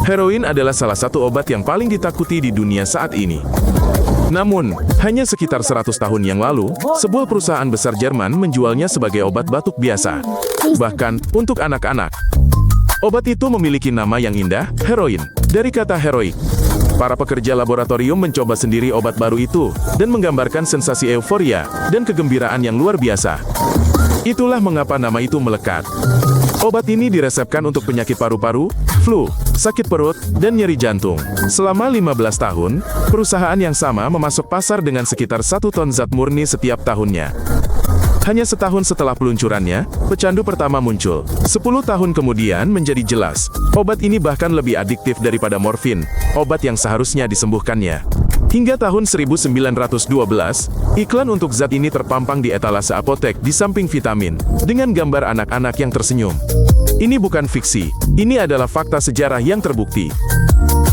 Heroin adalah salah satu obat yang paling ditakuti di dunia saat ini. Namun, hanya sekitar 100 tahun yang lalu, sebuah perusahaan besar Jerman menjualnya sebagai obat batuk biasa. Bahkan, untuk anak-anak. Obat itu memiliki nama yang indah, heroin, dari kata heroik. Para pekerja laboratorium mencoba sendiri obat baru itu, dan menggambarkan sensasi euforia dan kegembiraan yang luar biasa. Itulah mengapa nama itu melekat. Obat ini diresepkan untuk penyakit paru-paru, flu, sakit perut, dan nyeri jantung. Selama 15 tahun, perusahaan yang sama memasok pasar dengan sekitar 1 ton zat murni setiap tahunnya. Hanya setahun setelah peluncurannya, pecandu pertama muncul. 10 tahun kemudian menjadi jelas, obat ini bahkan lebih adiktif daripada morfin, obat yang seharusnya disembuhkannya. Hingga tahun 1912, iklan untuk zat ini terpampang di etalase apotek di samping vitamin, dengan gambar anak-anak yang tersenyum. Ini bukan fiksi, ini adalah fakta sejarah yang terbukti.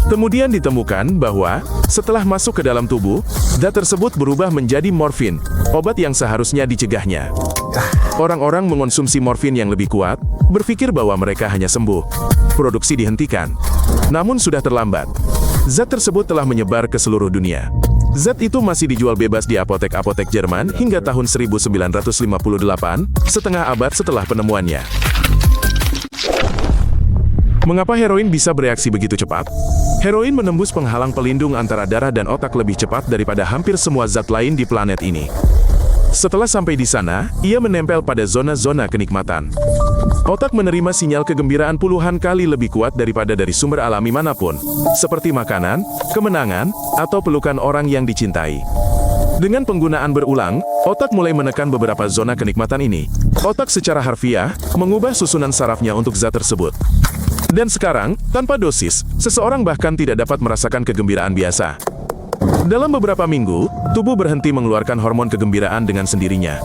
Kemudian ditemukan bahwa, setelah masuk ke dalam tubuh, zat tersebut berubah menjadi morfin, obat yang seharusnya dicegahnya. Orang-orang mengonsumsi morfin yang lebih kuat, berpikir bahwa mereka hanya sembuh. Produksi dihentikan. Namun sudah terlambat. Zat tersebut telah menyebar ke seluruh dunia. Zat itu masih dijual bebas di apotek-apotek Jerman hingga tahun 1958, setengah abad setelah penemuannya. Mengapa heroin bisa bereaksi begitu cepat? Heroin menembus penghalang pelindung antara darah dan otak lebih cepat daripada hampir semua zat lain di planet ini. Setelah sampai di sana, ia menempel pada zona-zona kenikmatan. Otak menerima sinyal kegembiraan puluhan kali lebih kuat daripada dari sumber alami manapun, seperti makanan, kemenangan, atau pelukan orang yang dicintai. Dengan penggunaan berulang, otak mulai menekan beberapa zona kenikmatan ini. Otak secara harfiah mengubah susunan sarafnya untuk zat tersebut. Dan sekarang, tanpa dosis, seseorang bahkan tidak dapat merasakan kegembiraan biasa. Dalam beberapa minggu, tubuh berhenti mengeluarkan hormon kegembiraan dengan sendirinya.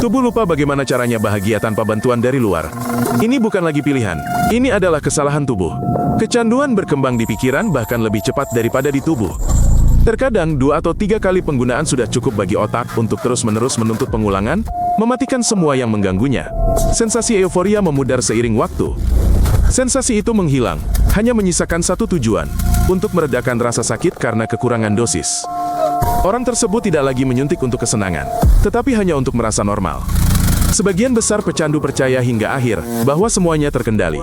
Tubuh lupa bagaimana caranya bahagia tanpa bantuan dari luar. Ini bukan lagi pilihan, ini adalah kesalahan tubuh. Kecanduan berkembang di pikiran bahkan lebih cepat daripada di tubuh. Terkadang 2 atau 3 kali penggunaan sudah cukup bagi otak untuk terus-menerus menuntut pengulangan, mematikan semua yang mengganggunya. Sensasi euforia memudar seiring waktu. Sensasi itu menghilang, hanya menyisakan satu tujuan, untuk meredakan rasa sakit karena kekurangan dosis. Orang tersebut tidak lagi menyuntik untuk kesenangan, tetapi hanya untuk merasa normal. Sebagian besar pecandu percaya hingga akhir bahwa semuanya terkendali.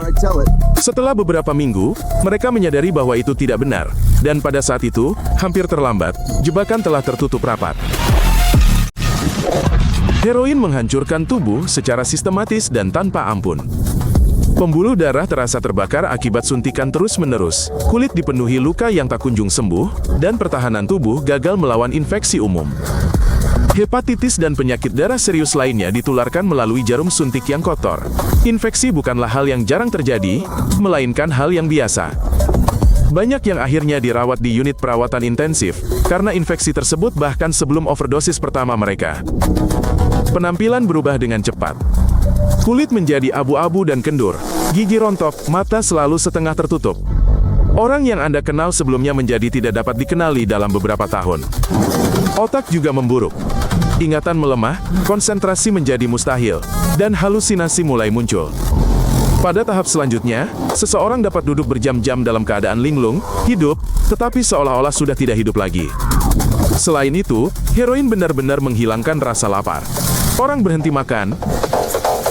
Setelah beberapa minggu, mereka menyadari bahwa itu tidak benar, dan pada saat itu, hampir terlambat, jebakan telah tertutup rapat. Heroin menghancurkan tubuh secara sistematis dan tanpa ampun. Pembuluh darah terasa terbakar akibat suntikan terus-menerus, kulit dipenuhi luka yang tak kunjung sembuh, dan pertahanan tubuh gagal melawan infeksi umum. Hepatitis dan penyakit darah serius lainnya ditularkan melalui jarum suntik yang kotor. Infeksi bukanlah hal yang jarang terjadi, melainkan hal yang biasa. Banyak yang akhirnya dirawat di unit perawatan intensif, karena infeksi tersebut bahkan sebelum overdosis pertama mereka. Penampilan berubah dengan cepat. Kulit menjadi abu-abu dan kendur, gigi rontok, mata selalu setengah tertutup. Orang yang Anda kenal sebelumnya menjadi tidak dapat dikenali dalam beberapa tahun. Otak juga memburuk. Ingatan melemah, konsentrasi menjadi mustahil, dan halusinasi mulai muncul. Pada tahap selanjutnya, seseorang dapat duduk berjam-jam dalam keadaan linglung, hidup, tetapi seolah-olah sudah tidak hidup lagi. Selain itu, heroin benar-benar menghilangkan rasa lapar. Orang berhenti makan.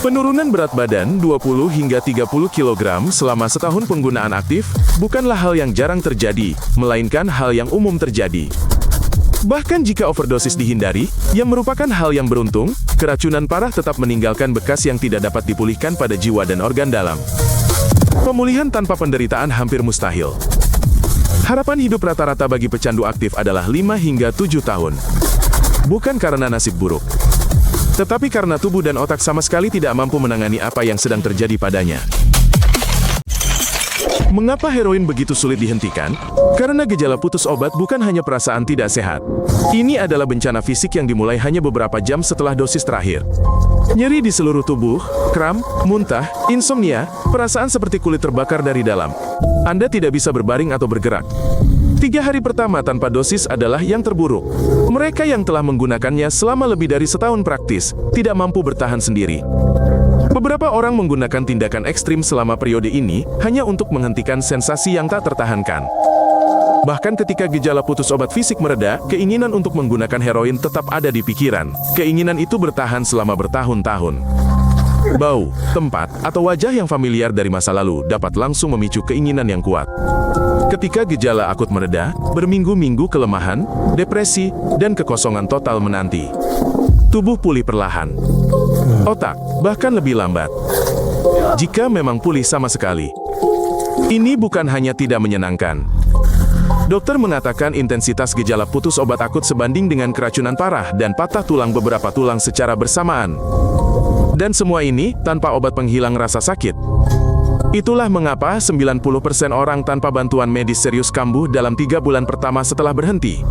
Penurunan berat badan 20 hingga 30 kg selama setahun penggunaan aktif bukanlah hal yang jarang terjadi, melainkan hal yang umum terjadi. Bahkan jika overdosis dihindari, yang merupakan hal yang beruntung, keracunan parah tetap meninggalkan bekas yang tidak dapat dipulihkan pada jiwa dan organ dalam. Pemulihan tanpa penderitaan hampir mustahil. Harapan hidup rata-rata bagi pecandu aktif adalah 5 hingga 7 tahun. Bukan karena nasib buruk, tetapi karena tubuh dan otak sama sekali tidak mampu menangani apa yang sedang terjadi padanya. Mengapa heroin begitu sulit dihentikan? Karena gejala putus obat bukan hanya perasaan tidak sehat. Ini adalah bencana fisik yang dimulai hanya beberapa jam setelah dosis terakhir. Nyeri di seluruh tubuh, kram, muntah, insomnia, perasaan seperti kulit terbakar dari dalam. Anda tidak bisa berbaring atau bergerak. 3 hari pertama tanpa dosis adalah yang terburuk. Mereka yang telah menggunakannya selama lebih dari setahun praktis, tidak mampu bertahan sendiri. Beberapa orang menggunakan tindakan ekstrim selama periode ini hanya untuk menghentikan sensasi yang tak tertahankan. Bahkan ketika gejala putus obat fisik mereda, keinginan untuk menggunakan heroin tetap ada di pikiran. Keinginan itu bertahan selama bertahun-tahun. Bau, tempat, atau wajah yang familiar dari masa lalu dapat langsung memicu keinginan yang kuat. Ketika gejala akut mereda, berminggu-minggu kelemahan, depresi, dan kekosongan total menanti. Tubuh pulih perlahan. Otak, bahkan lebih lambat. Jika memang pulih sama sekali. Ini bukan hanya tidak menyenangkan. Dokter mengatakan intensitas gejala putus obat akut sebanding dengan keracunan parah dan patah tulang beberapa tulang secara bersamaan. Dan semua ini tanpa obat penghilang rasa sakit. Itulah mengapa 90% orang tanpa bantuan medis serius kambuh dalam 3 bulan pertama setelah berhenti.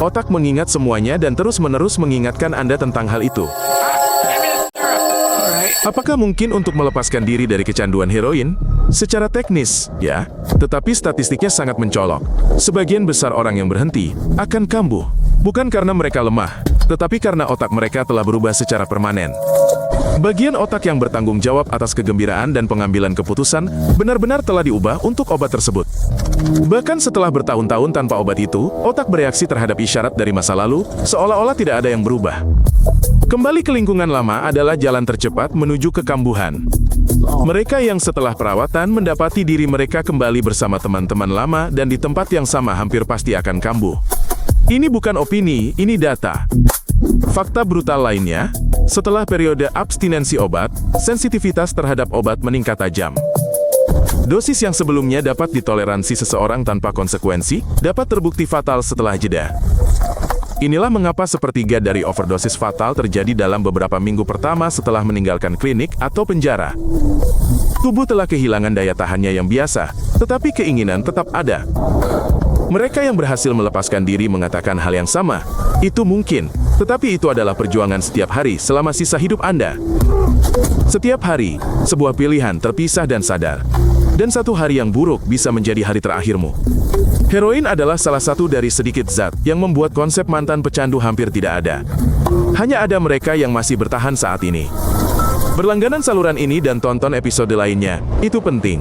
Otak mengingat semuanya dan terus-menerus mengingatkan Anda tentang hal itu. Apakah mungkin untuk melepaskan diri dari kecanduan heroin? Secara teknis, ya, tetapi statistiknya sangat mencolok. Sebagian besar orang yang berhenti akan kambuh, bukan karena mereka lemah, tetapi karena otak mereka telah berubah secara permanen. Bagian otak yang bertanggung jawab atas kegembiraan dan pengambilan keputusan benar-benar telah diubah untuk obat tersebut. Bahkan setelah bertahun-tahun tanpa obat itu, otak bereaksi terhadap isyarat dari masa lalu, seolah-olah tidak ada yang berubah. Kembali ke lingkungan lama adalah jalan tercepat menuju kekambuhan. Mereka yang setelah perawatan mendapati diri mereka kembali bersama teman-teman lama dan di tempat yang sama hampir pasti akan kambuh. Ini bukan opini, ini data. Fakta brutal lainnya, setelah periode abstinensi obat, sensitivitas terhadap obat meningkat tajam. Dosis yang sebelumnya dapat ditoleransi seseorang tanpa konsekuensi, dapat terbukti fatal setelah jeda. Inilah mengapa sepertiga dari overdosis fatal terjadi dalam beberapa minggu pertama setelah meninggalkan klinik atau penjara. Tubuh telah kehilangan daya tahannya yang biasa, tetapi keinginan tetap ada. Mereka yang berhasil melepaskan diri mengatakan hal yang sama. Itu mungkin, tetapi itu adalah perjuangan setiap hari selama sisa hidup Anda. Setiap hari, sebuah pilihan terpisah dan sadar. Dan satu hari yang buruk bisa menjadi hari terakhirmu. Heroin adalah salah satu dari sedikit zat yang membuat konsep mantan pecandu hampir tidak ada. Hanya ada mereka yang masih bertahan saat ini. Berlangganan saluran ini dan tonton episode lainnya, itu penting.